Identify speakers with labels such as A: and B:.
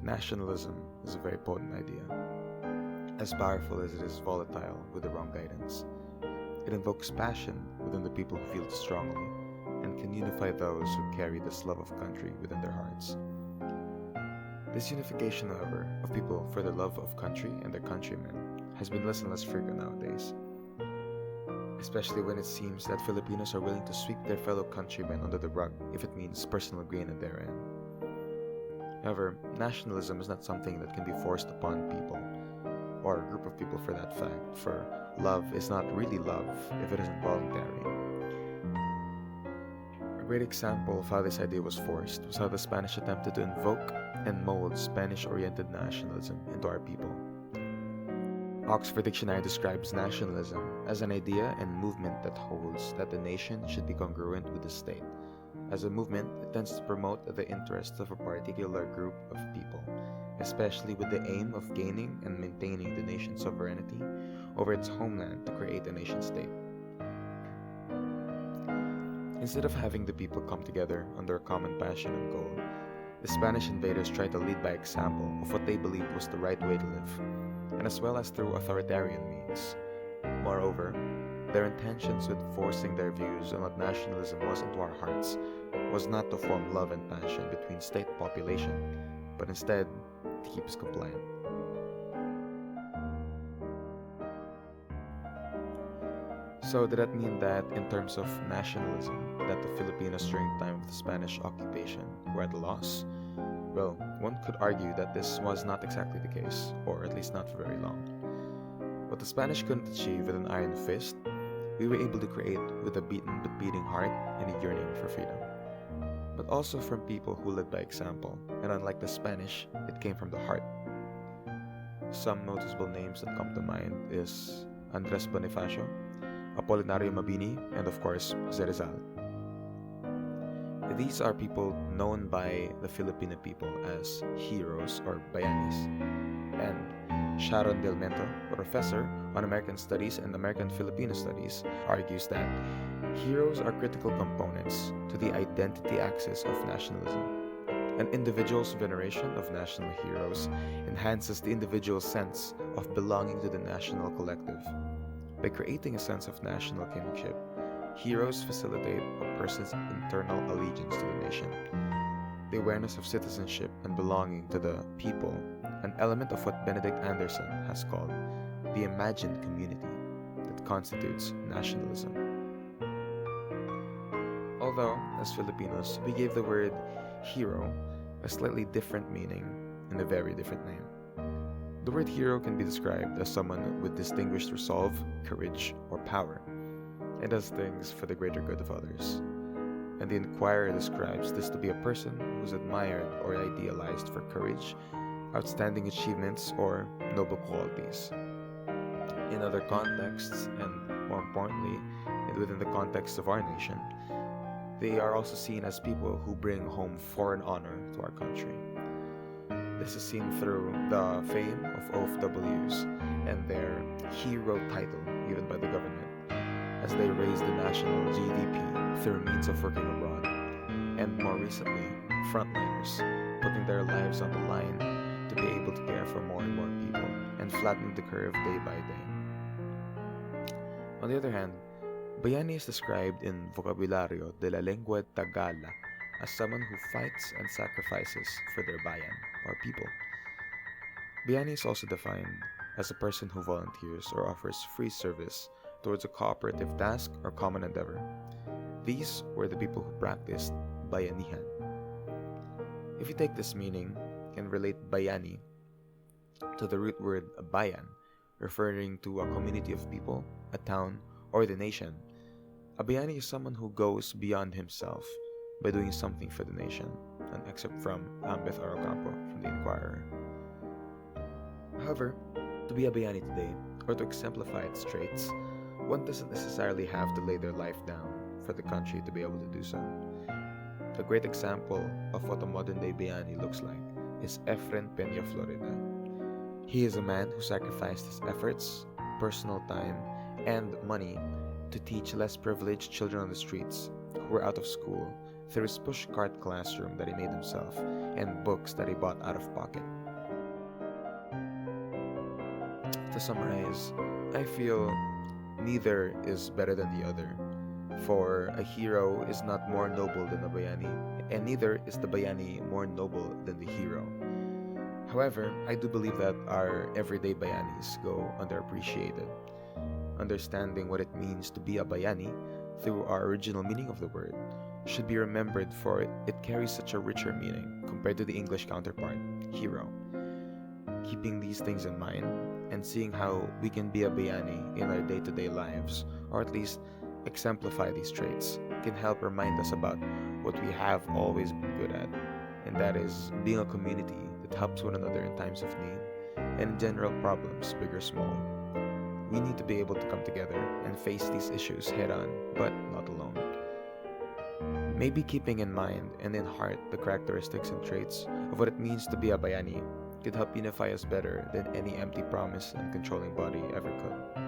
A: Nationalism is a very potent idea, as powerful as it is volatile with the wrong guidance. It invokes passion within the people who feel it strongly, and can unify those who carry this love of country within their hearts. This unification, however, of people for their love of country and their countrymen has been less and less frequent nowadays, especially when it seems that Filipinos are willing to sweep their fellow countrymen under the rug if it means personal gain at their end. However, nationalism is not something that can be forced upon people, or a group of people for that fact, for love is not really love if it isn't voluntary. A great example of how this idea was forced was how the Spanish attempted to invoke and mold Spanish-oriented nationalism into our people. Oxford Dictionary describes nationalism as an idea and movement that holds that the nation should be congruent with the state. As a movement, it tends to promote the interests of a particular group of people, especially with the aim of gaining and maintaining the nation's sovereignty over its homeland to create a nation-state. Instead of having the people come together under a common passion and goal, the Spanish invaders tried to lead by example of what they believed was the right way to live, and as well as through authoritarian means. Moreover, their intentions with forcing their views on what nationalism was into our hearts was not to form love and passion between state and population, but instead to keep us compliant. So did that mean that in terms of nationalism, that the Filipinos during the time of the Spanish occupation were at a loss? Well, one could argue that this was not exactly the case, or at least not for very long. What the Spanish couldn't achieve with an iron fist, we were able to create with a beaten but beating heart and a yearning for freedom. But also from people who led by example, and unlike the Spanish, it came from the heart. Some noticeable names that come to mind is Andres Bonifacio, Apolinario Mabini, and of course, GERIZAL. These are people known by the Filipino people as heroes or bayanis, and Sharon Del Mento, professor on American Studies and American Filipino Studies, argues that heroes are critical components to the identity axis of nationalism. An individual's veneration of national heroes enhances the individual's sense of belonging to the national collective. By creating a sense of national kinship, heroes facilitate a person's internal allegiance to the nation. The awareness of citizenship and belonging to the people, an element of what Benedict Anderson has called the imagined community that constitutes nationalism. Although, as Filipinos, we gave the word hero a slightly different meaning and a very different name. The word hero can be described as someone with distinguished resolve, courage, or power, and does things for the greater good of others. And the Inquirer describes this to be a person who is admired or idealized for courage, outstanding achievements, or noble qualities. In other contexts, and more importantly, within the context of our nation, they are also seen as people who bring home foreign honor to our country. This is seen through the fame of OFWs and their hero title given by the government, as they raise the national GDP through means of working abroad, and more recently, frontliners, putting their lives on the line to be able to care for more and more people and flattening the curve day by day. On the other hand, bayani is described in Vocabulario de la Lengua Tagala as someone who fights and sacrifices for their bayan, or people. Bayani is also defined as a person who volunteers or offers free service towards a cooperative task or common endeavor. These were the people who practiced bayanihan. If you take this meaning and relate bayani to the root word bayan, referring to a community of people, a town, or the nation, a bayani is someone who goes beyond himself by doing something for the nation, an excerpt from Ambeth Arocampo from the Inquirer. However, to be a bayani today, or to exemplify its traits, one doesn't necessarily have to lay their life down for the country to be able to do so. A great example of what a modern-day bayani looks like is Efren Peña Florida. He is a man who sacrificed his efforts, personal time, and money to teach less privileged children on the streets who were out of school through his pushcart classroom that he made himself and books that he bought out of pocket. To summarize, I feel neither is better than the other. For a hero is not more noble than a bayani, and neither is the bayani more noble than the hero. However, I do believe that our everyday bayanis go underappreciated. Understanding what it means to be a bayani through our original meaning of the word should be remembered, for it carries such a richer meaning compared to the English counterpart, hero. Keeping these things in mind and seeing how we can be a bayani in our day-to-day lives, or at least exemplify these traits, can help remind us about what we have always been good at, and that is being a community that helps one another in times of need and in general problems, big or small. We need to be able to come together and face these issues head on, but not alone. Maybe keeping in mind and in heart the characteristics and traits of what it means to be a bayani could help unify us better than any empty promise and controlling body ever could.